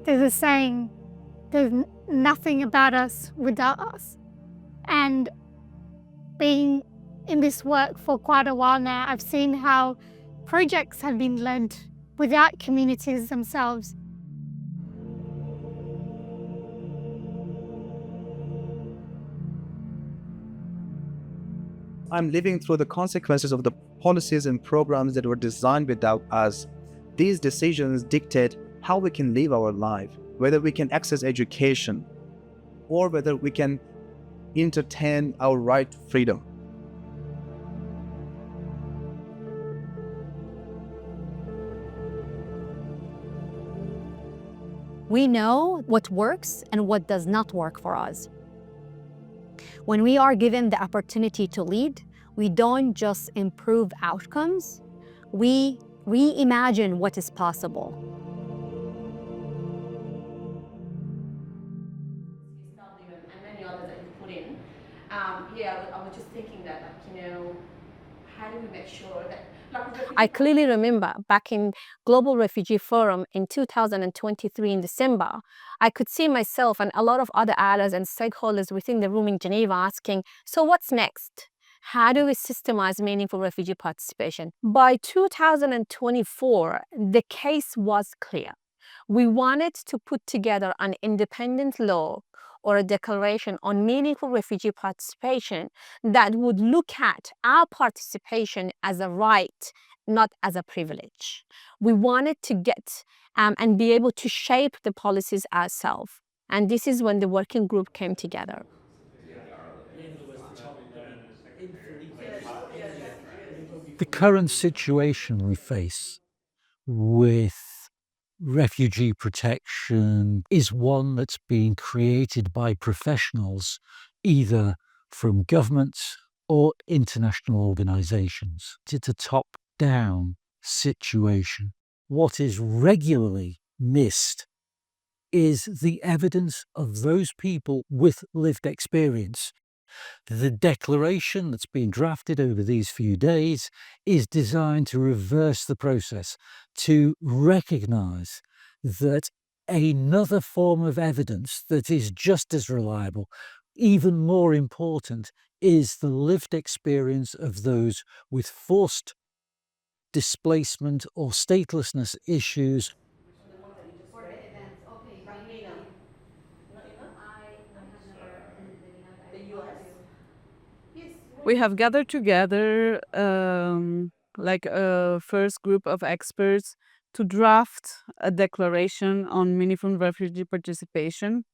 There's a saying, there's nothing about us without us. And being in this work for quite a while now, I've seen how projects have been led without communities themselves. I'm living through the consequences of the policies and programs that were designed without us. These decisions dictate how we can live our life, whether we can access education, or whether we can entertain our right to freedom. We know what works and what does not work for us. When we are given the opportunity to lead, we don't just improve outcomes, we reimagine what is possible. And many others that you put in. I was just thinking that, how do we make sure that, I clearly remember back in Global Refugee Forum in 2023 in December, I could see myself and a lot of other allies and stakeholders within the room in Geneva asking, so what's next? How do we systemize meaningful refugee participation? By 2024, the case was clear. We wanted to put together an independent law or a declaration on meaningful refugee participation that would look at our participation as a right, not as a privilege. We wanted to get and be able to shape the policies ourselves. And this is when the working group came together. The current situation we face with refugee protection is one that's been created by professionals, either from governments or international organizations. It's a top-down situation. What is regularly missed is the evidence of those people with lived experience. The declaration that's been drafted over these few days is designed to reverse the process, to recognize that another form of evidence that is just as reliable, even more important, is the lived experience of those with forced displacement or statelessness issues. We have gathered together like a first group of experts to draft a declaration on meaningful refugee participation.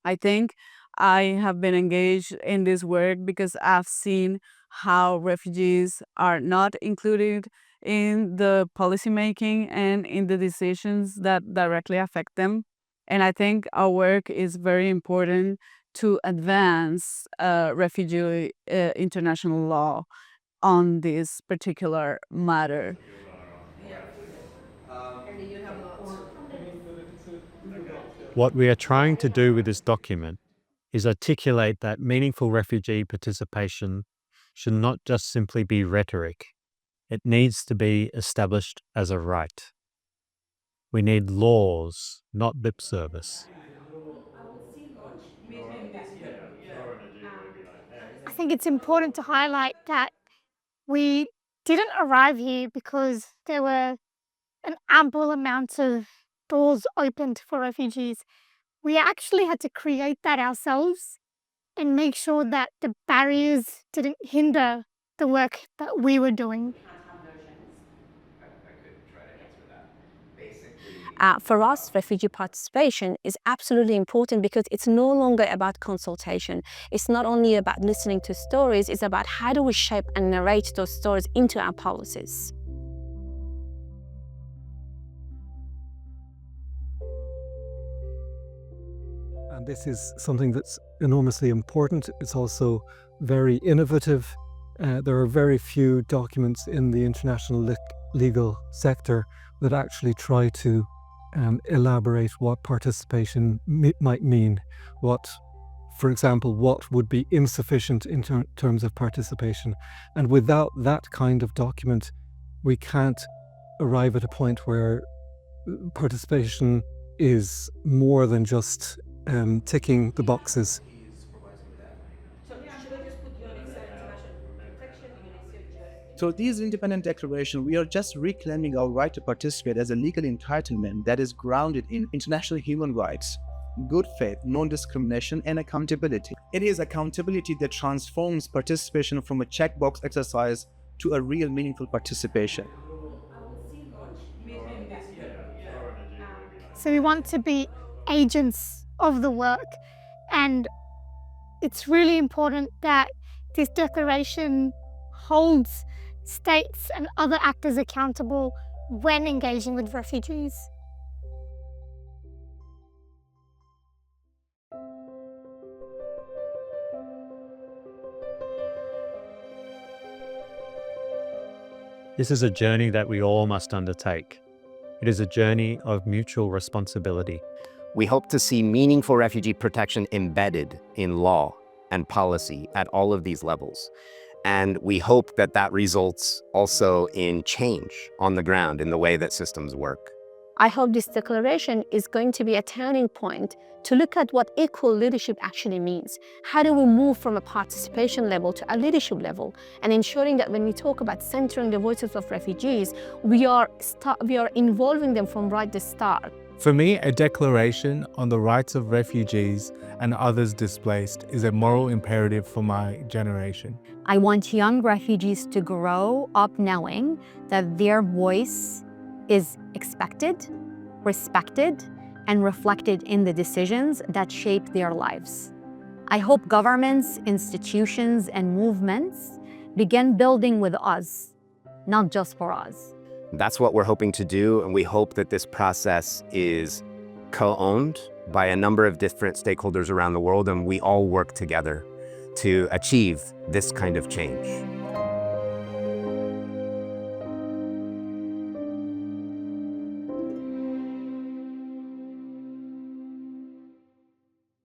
I think I have been engaged in this work because I've seen how refugees are not included in the policymaking and in the decisions that directly affect them. And I think our work is very important to advance refugee international law on this particular matter. What we are trying to do with this document is articulate that meaningful refugee participation should not just simply be rhetoric. It needs to be established as a right. We need laws, not lip service. I think it's important to highlight that we didn't arrive here because there were an ample amount of doors opened for refugees. We actually had to create that ourselves and make sure that the barriers didn't hinder the work that we were doing. For us, refugee participation is absolutely important because it's no longer about consultation. It's not only about listening to stories, it's about how do we shape and narrate those stories into our policies. And this is something that's enormously important. It's also very innovative. There are very few documents in the international legal sector that actually try to elaborate what participation might mean. For example, what would be insufficient in terms of participation. And without that kind of document, we can't arrive at a point where participation is more than just ticking the boxes. So should I just put UNHCR international protection, UNHCR? So these independent declarations, we are just reclaiming our right to participate as a legal entitlement that is grounded in international human rights, good faith, non-discrimination, and accountability. It is accountability that transforms participation from a checkbox exercise to a real meaningful participation. So we want to be agents of the work, and it's really important that this declaration holds states and other actors accountable when engaging with refugees. This is a journey that we all must undertake. It is a journey of mutual responsibility. We hope to see meaningful refugee protection embedded in law and policy at all of these levels. And we hope that that results also in change on the ground in the way that systems work. I hope this declaration is going to be a turning point to look at what equal leadership actually means. How do we move from a participation level to a leadership level, and ensuring that when we talk about centering the voices of refugees, we are involving them from right the start. For me, a declaration on the rights of refugees and others displaced is a moral imperative for my generation. I want young refugees to grow up knowing that their voice is expected, respected, and reflected in the decisions that shape their lives. I hope governments, institutions, and movements begin building with us, not just for us. That's what we're hoping to do, and we hope that this process is co-owned by a number of different stakeholders around the world, and we all work together to achieve this kind of change.